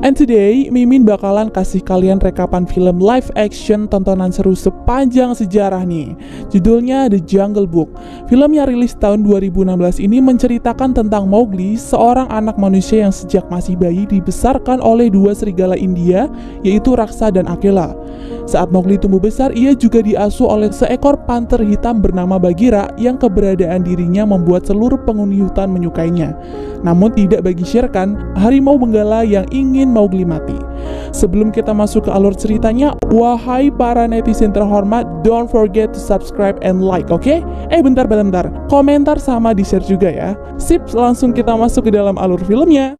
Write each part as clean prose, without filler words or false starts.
And today, Mimin bakalan kasih kalian rekapan film live action tontonan seru sepanjang sejarah nih. Judulnya The Jungle Book. Film yang rilis tahun 2016 ini menceritakan tentang Mowgli, seorang anak manusia yang sejak masih bayi dibesarkan oleh dua serigala India, yaitu Raksa dan Akela. Saat Mowgli tumbuh besar, ia juga diasuh oleh seekor panter hitam bernama Bagheera yang keberadaan dirinya membuat seluruh penghuni hutan menyukainya. Namun tidak bagi Shere Khan, harimau benggala yang ingin Mowgli mati. Sebelum kita masuk ke alur ceritanya, wahai para netizen terhormat, don't forget to subscribe and like, oke? Bentar. Komentar sama di-share juga ya. Sip, langsung kita masuk ke dalam alur filmnya.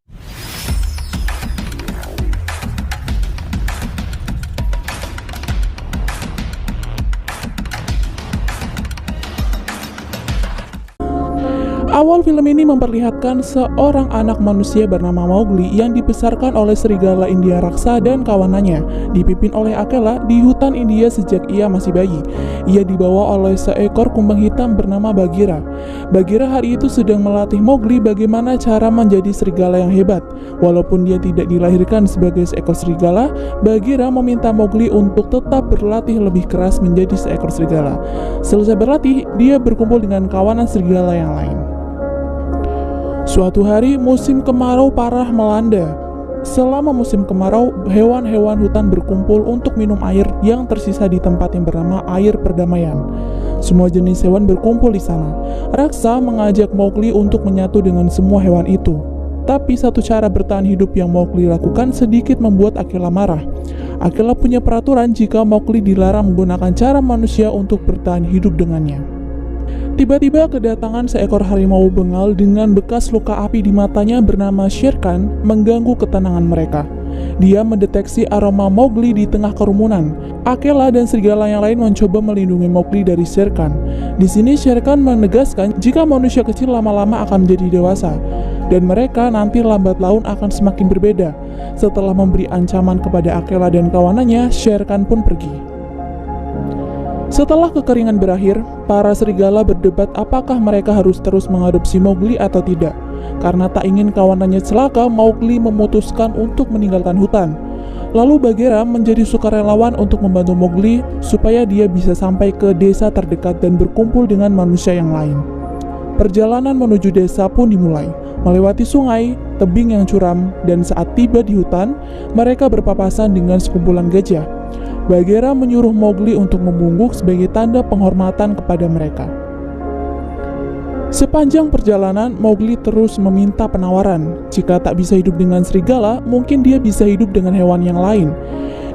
Awal film ini memperlihatkan seorang anak manusia bernama Mowgli yang dibesarkan oleh serigala India Raksa dan kawanannya, dipimpin oleh Akela di hutan India sejak ia masih bayi. Ia dibawa oleh seekor kumbang hitam bernama Bagheera. Bagheera hari itu sedang melatih Mowgli bagaimana cara menjadi serigala yang hebat. Walaupun dia tidak dilahirkan sebagai seekor serigala, Bagheera meminta Mowgli untuk tetap berlatih lebih keras menjadi seekor serigala. Selesai berlatih, dia berkumpul dengan kawanan serigala yang lain. Suatu hari, musim kemarau parah melanda. Selama musim kemarau, hewan-hewan hutan berkumpul untuk minum air yang tersisa di tempat yang bernama Air Perdamaian. Semua jenis hewan berkumpul di sana. Raksa mengajak Mowgli untuk menyatu dengan semua hewan itu. Tapi satu cara bertahan hidup yang Mowgli lakukan sedikit membuat Akela marah. Akela punya peraturan jika Mowgli dilarang menggunakan cara manusia untuk bertahan hidup dengannya. Tiba-tiba kedatangan seekor harimau bengal dengan bekas luka api di matanya bernama Shere Khan mengganggu ketenangan mereka. Dia mendeteksi aroma Mowgli di tengah kerumunan. Akela dan serigala yang lain mencoba melindungi Mowgli dari Shere Khan. Di sini Shere Khan menegaskan jika manusia kecil lama-lama akan menjadi dewasa, dan mereka nanti lambat laun akan semakin berbeda. Setelah memberi ancaman kepada Akela dan kawanannya, Shere Khan pun pergi. Setelah kekeringan berakhir, para serigala berdebat apakah mereka harus terus mengadopsi Mowgli atau tidak. Karena tak ingin kawanannya celaka, Mowgli memutuskan untuk meninggalkan hutan. Lalu Bagheera menjadi sukarelawan untuk membantu Mowgli supaya dia bisa sampai ke desa terdekat dan berkumpul dengan manusia yang lain. Perjalanan menuju desa pun dimulai. Melewati sungai, tebing yang curam, dan saat tiba di hutan, mereka berpapasan dengan sekumpulan gajah. Bagheera menyuruh Mowgli untuk membungkuk sebagai tanda penghormatan kepada mereka. Sepanjang perjalanan, Mowgli terus meminta penawaran. Jika tak bisa hidup dengan serigala, mungkin dia bisa hidup dengan hewan yang lain.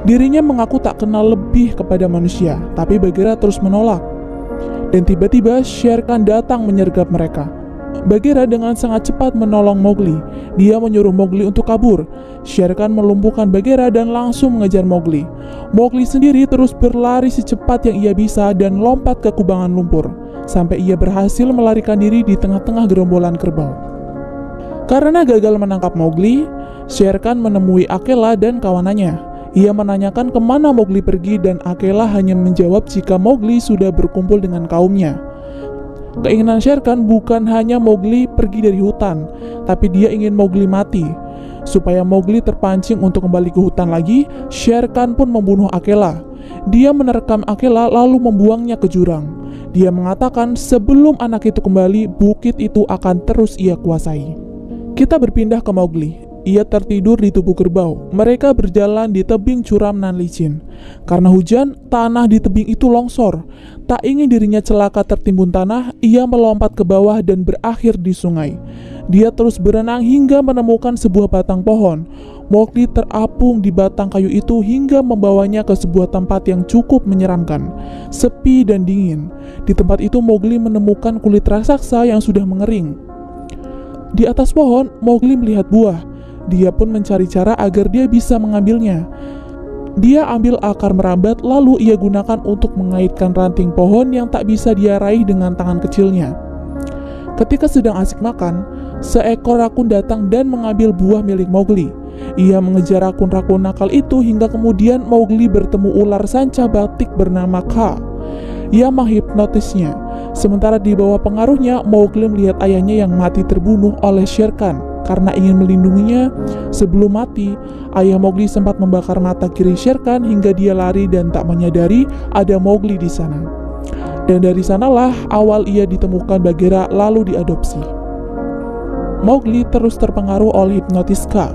Dirinya mengaku tak kenal lebih kepada manusia, tapi Bagheera terus menolak. Dan tiba-tiba Shere Khan datang menyergap mereka. Bagheera dengan sangat cepat menolong Mowgli. Dia menyuruh Mowgli untuk kabur. Shere Khan melumpuhkan Bagheera dan langsung mengejar Mowgli. Mowgli sendiri terus berlari secepat yang ia bisa dan lompat ke kubangan lumpur, sampai ia berhasil melarikan diri di tengah-tengah gerombolan kerbau. Karena gagal menangkap Mowgli, Shere Khan menemui Akela dan kawanannya. Ia menanyakan kemana Mowgli pergi dan Akela hanya menjawab jika Mowgli sudah berkumpul dengan kaumnya. Keinginan Shere Khan bukan hanya Mowgli pergi dari hutan, tapi dia ingin Mowgli mati. Supaya Mowgli terpancing untuk kembali ke hutan lagi, Shere Khan pun membunuh Akela. Dia menerkam Akela lalu membuangnya ke jurang. Dia mengatakan sebelum anak itu kembali, bukit itu akan terus ia kuasai. Kita berpindah ke Mowgli. Ia tertidur di tubuh kerbau. Mereka berjalan di tebing curam nan licin. Karena hujan, tanah di tebing itu longsor. Tak ingin dirinya celaka tertimbun tanah, ia melompat ke bawah dan berakhir di sungai. Dia terus berenang hingga menemukan sebuah batang pohon. Mowgli terapung di batang kayu itu hingga membawanya ke sebuah tempat yang cukup menyeramkan, sepi dan dingin. Di tempat itu Mowgli menemukan kulit raksasa yang sudah mengering. Di atas pohon, Mowgli melihat buah. Dia pun mencari cara agar dia bisa mengambilnya. Dia ambil akar merambat lalu ia gunakan untuk mengaitkan ranting pohon yang tak bisa dia raih dengan tangan kecilnya. Ketika sedang asik makan, seekor rakun datang dan mengambil buah milik Mowgli. Ia mengejar rakun-rakun nakal itu hingga kemudian Mowgli bertemu ular sanca batik bernama Kaa. Ia menghipnotisnya. Sementara di bawah pengaruhnya, Mowgli melihat ayahnya yang mati terbunuh oleh Shere Khan. karena ingin melindunginya. Sebelum mati, ayah Mowgli sempat membakar mata kiri Shere Khan hingga dia lari dan tak menyadari ada Mowgli di sana. Dan dari sanalah awal ia ditemukan Bagheera lalu diadopsi. Mowgli terus terpengaruh oleh hipnotis Ka.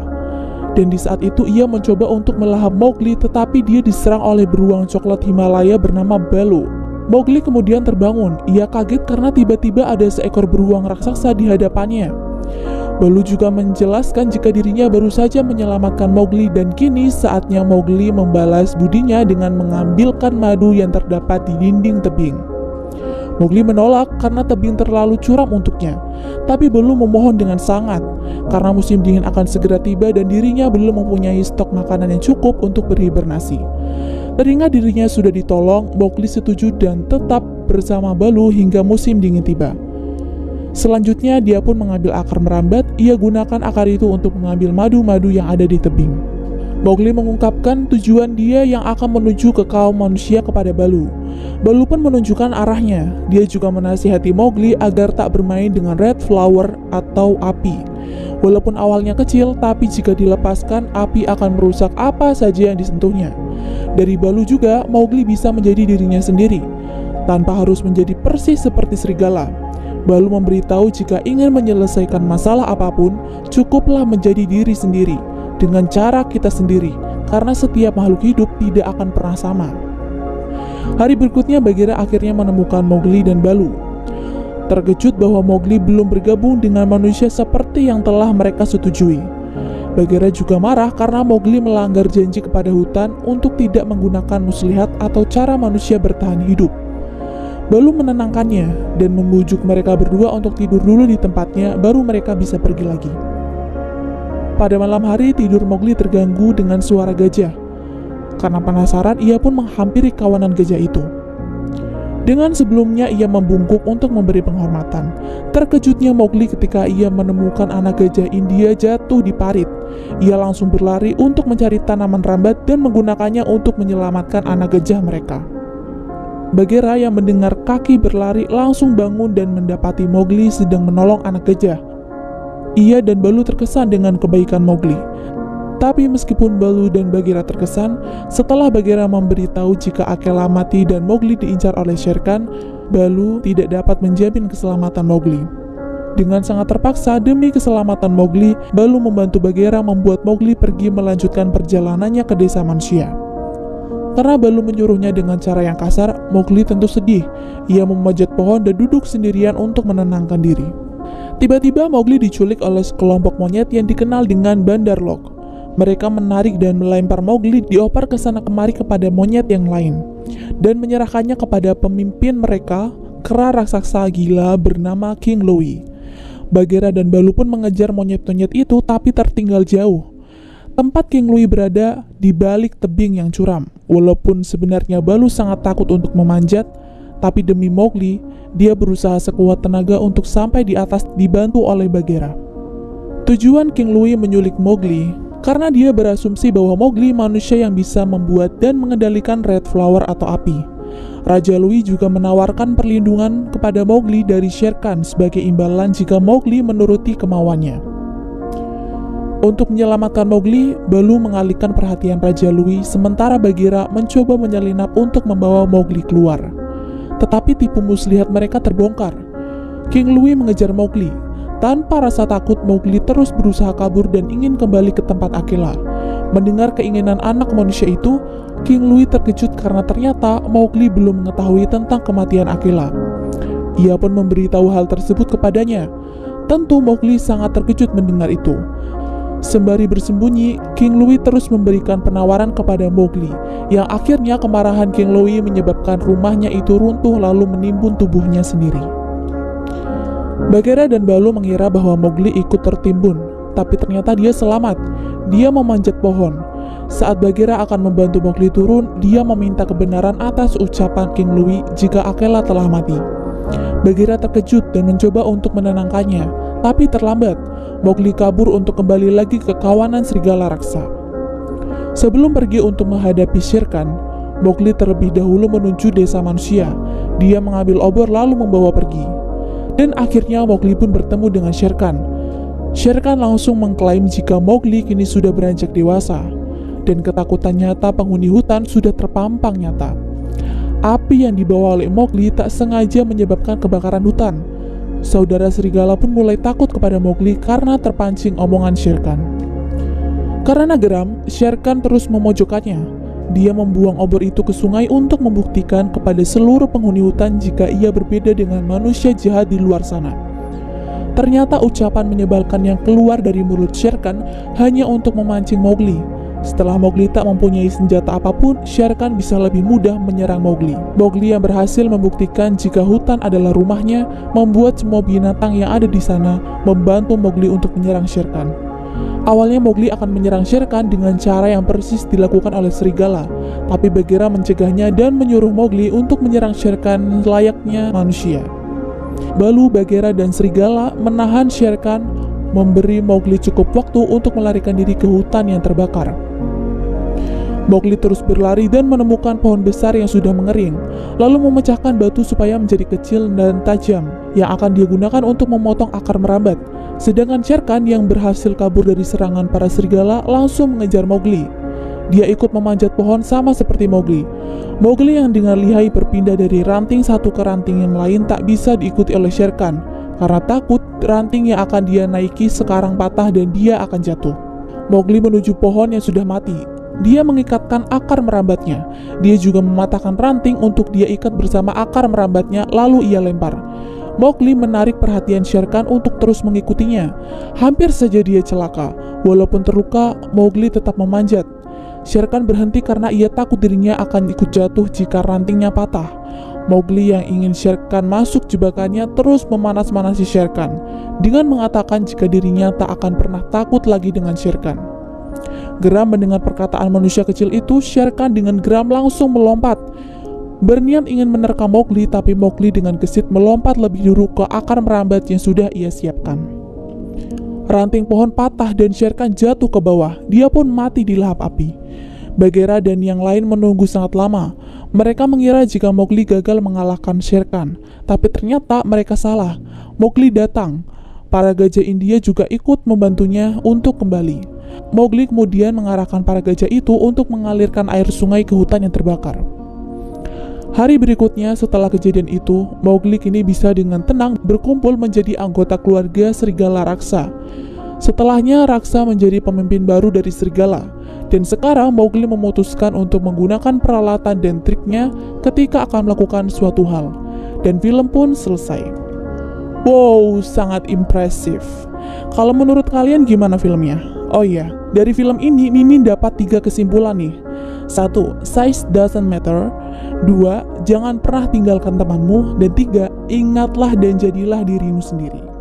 Dan di saat itu ia mencoba untuk melahap Mowgli, tetapi dia diserang oleh beruang coklat Himalaya bernama Baloo. Mowgli kemudian terbangun. Ia kaget karena tiba-tiba ada seekor beruang raksasa di hadapannya. Baloo juga menjelaskan jika dirinya baru saja menyelamatkan Mowgli dan kini saatnya Mowgli membalas budinya dengan mengambilkan madu yang terdapat di dinding tebing. Mowgli menolak karena tebing terlalu curam untuknya, tapi Baloo memohon dengan sangat karena musim dingin akan segera tiba dan dirinya belum mempunyai stok makanan yang cukup untuk berhibernasi. Teringat dirinya sudah ditolong, Mowgli setuju dan tetap bersama Baloo hingga musim dingin tiba. Selanjutnya dia pun mengambil akar merambat. Ia gunakan akar itu untuk mengambil madu-madu yang ada di tebing. Mowgli mengungkapkan tujuan dia yang akan menuju ke kaum manusia kepada Baloo. Baloo pun menunjukkan arahnya. Dia juga menasihati Mowgli agar tak bermain dengan Red Flower atau api. Walaupun awalnya kecil, tapi jika dilepaskan, api akan merusak apa saja yang disentuhnya. Dari Baloo juga, Mowgli bisa menjadi dirinya sendiri, tanpa harus menjadi persis seperti serigala. Baloo memberitahu jika ingin menyelesaikan masalah apapun, cukuplah menjadi diri sendiri, dengan cara kita sendiri, karena setiap makhluk hidup tidak akan pernah sama. Hari berikutnya Bagheera akhirnya menemukan Mowgli dan Baloo. Terkejut bahwa Mowgli belum bergabung dengan manusia seperti yang telah mereka setujui. Bagheera juga marah karena Mowgli melanggar janji kepada hutan untuk tidak menggunakan muslihat atau cara manusia bertahan hidup. Baloo menenangkannya dan membujuk mereka berdua untuk tidur dulu di tempatnya, baru mereka bisa pergi lagi. Pada malam hari, tidur Mowgli terganggu dengan suara gajah. Karena penasaran, ia pun menghampiri kawanan gajah itu. Dengan sebelumnya ia membungkuk untuk memberi penghormatan. Terkejutnya Mowgli ketika ia menemukan anak gajah India jatuh di parit. Ia langsung berlari untuk mencari tanaman rambat dan menggunakannya untuk menyelamatkan anak gajah mereka. Bagheera yang mendengar kaki berlari langsung bangun dan mendapati Mowgli sedang menolong anak gajah. Ia dan Baloo terkesan dengan kebaikan Mowgli. Tapi meskipun Baloo dan Bagheera terkesan, setelah Bagheera memberitahu jika Akela mati dan Mowgli diincar oleh Shere Khan, Baloo tidak dapat menjamin keselamatan Mowgli. Dengan sangat terpaksa demi keselamatan Mowgli, Baloo membantu Bagheera membuat Mowgli pergi melanjutkan perjalanannya ke desa manusia. Karena Baloo menyuruhnya dengan cara yang kasar, Mowgli tentu sedih. Ia memanjat pohon dan duduk sendirian untuk menenangkan diri. Tiba-tiba Mowgli diculik oleh sekelompok monyet yang dikenal dengan Bandarlog. Mereka menarik dan melempar Mowgli dioper ke sana kemari kepada monyet yang lain dan menyerahkannya kepada pemimpin mereka, kera raksasa gila bernama King Louie. Bagheera dan Baloo pun mengejar monyet-monyet itu tapi tertinggal jauh. Tempat King Louie berada di balik tebing yang curam. Walaupun sebenarnya Baloo sangat takut untuk memanjat, tapi demi Mowgli, dia berusaha sekuat tenaga untuk sampai di atas dibantu oleh Bagheera. Tujuan King Louie menyulik Mowgli karena dia berasumsi bahwa Mowgli manusia yang bisa membuat dan mengendalikan Red Flower atau api. Raja Louie juga menawarkan perlindungan kepada Mowgli dari Shere Khan sebagai imbalan jika Mowgli menuruti kemauannya. Untuk menyelamatkan Mowgli, Baloo mengalihkan perhatian Raja Louie sementara Bagheera mencoba menyelinap untuk membawa Mowgli keluar. Tetapi tipu muslihat mereka terbongkar. King Louie mengejar Mowgli. Tanpa rasa takut, Mowgli terus berusaha kabur dan ingin kembali ke tempat Akela. Mendengar keinginan anak manusia itu, King Louie terkejut karena ternyata Mowgli belum mengetahui tentang kematian Akela. Ia pun memberitahu hal tersebut kepadanya. Tentu Mowgli sangat terkejut mendengar itu. Sembari bersembunyi, King Louie terus memberikan penawaran kepada Mowgli, yang akhirnya kemarahan King Louie menyebabkan rumahnya itu runtuh lalu menimbun tubuhnya sendiri. Bagheera dan Baloo mengira bahwa Mowgli ikut tertimbun, tapi ternyata dia selamat. Dia memanjat pohon. Saat Bagheera akan membantu Mowgli turun, dia meminta kebenaran atas ucapan King Louie jika Akela telah mati. Bagheera terkejut dan mencoba untuk menenangkannya, tapi terlambat. Mowgli kabur untuk kembali lagi ke kawanan serigala raksa. Sebelum pergi untuk menghadapi Shere Khan, Mowgli terlebih dahulu menuju desa manusia. Dia mengambil obor lalu membawa pergi. Dan akhirnya Mowgli pun bertemu dengan Shere Khan. Shere Khan langsung mengklaim jika Mowgli kini sudah beranjak dewasa, dan ketakutan nyata penghuni hutan sudah terpampang nyata. Api yang dibawa oleh Mowgli tak sengaja menyebabkan kebakaran hutan. Saudara serigala pun mulai takut kepada Mowgli karena terpancing omongan Shere Khan. Karena geram, Shere Khan terus memojokkannya. Dia membuang obor itu ke sungai untuk membuktikan kepada seluruh penghuni hutan jika ia berbeda dengan manusia jahat di luar sana. Ternyata ucapan menyebalkan yang keluar dari mulut Shere Khan hanya untuk memancing Mowgli. Setelah Mowgli tak mempunyai senjata apapun, Shere Khan bisa lebih mudah menyerang Mowgli. Mowgli yang berhasil membuktikan jika hutan adalah rumahnya, membuat semua binatang yang ada di sana membantu Mowgli untuk menyerang Shere Khan. Awalnya Mowgli akan menyerang Shere Khan dengan cara yang persis dilakukan oleh serigala, tapi Bagheera mencegahnya dan menyuruh Mowgli untuk menyerang Shere Khan layaknya manusia. Balu, Bagheera, dan serigala menahan Shere Khan, memberi Mowgli cukup waktu untuk melarikan diri ke hutan yang terbakar. Mowgli terus berlari dan menemukan pohon besar yang sudah mengering, lalu memecahkan batu supaya menjadi kecil dan tajam, yang akan dia gunakan untuk memotong akar merambat. Sedangkan Shere Khan yang berhasil kabur dari serangan para serigala langsung mengejar Mowgli. Dia ikut memanjat pohon sama seperti Mowgli. Mowgli yang dengan lihai berpindah dari ranting satu ke ranting yang lain tak bisa diikuti oleh Shere Khan, karena takut ranting yang akan dia naiki sekarang patah dan dia akan jatuh. Mowgli menuju pohon yang sudah mati. Dia mengikatkan akar merambatnya. Dia juga mematahkan ranting untuk dia ikat bersama akar merambatnya, lalu ia lempar. Mowgli menarik perhatian Shere Khan untuk terus mengikutinya. Hampir saja dia celaka. Walaupun terluka, Mowgli tetap memanjat. Shere Khan berhenti karena ia takut dirinya akan ikut jatuh jika rantingnya patah. Mowgli yang ingin Shere Khan masuk jebakannya terus memanas-manasi Shere Khan dengan mengatakan jika dirinya tak akan pernah takut lagi dengan Shere Khan. Geram mendengar perkataan manusia kecil itu, Shere Khan dengan geram langsung melompat. Berniat ingin menerkam Mowgli, tapi Mowgli dengan gesit melompat lebih dulu ke akar merambat yang sudah ia siapkan. Ranting pohon patah dan Shere Khan jatuh ke bawah. Dia pun mati di lahap api. Bagheera dan yang lain menunggu sangat lama. Mereka mengira jika Mowgli gagal mengalahkan Shere Khan, tapi ternyata mereka salah. Mowgli datang. Para gajah India juga ikut membantunya untuk kembali. Mowgli kemudian mengarahkan para gajah itu untuk mengalirkan air sungai ke hutan yang terbakar. Hari berikutnya setelah kejadian itu, Mowgli kini bisa dengan tenang berkumpul menjadi anggota keluarga serigala raksa. Setelahnya, raksa menjadi pemimpin baru dari serigala. Dan sekarang Mowgli memutuskan untuk menggunakan peralatan dan triknya ketika akan melakukan suatu hal. Dan film pun selesai. Wow, sangat impresif. Kalau menurut kalian gimana filmnya? Oh iya, dari film ini Mimin dapat 3 kesimpulan nih. 1. Size doesn't matter. 2. Jangan pernah tinggalkan temanmu. Dan 3. Ingatlah dan jadilah dirimu sendiri.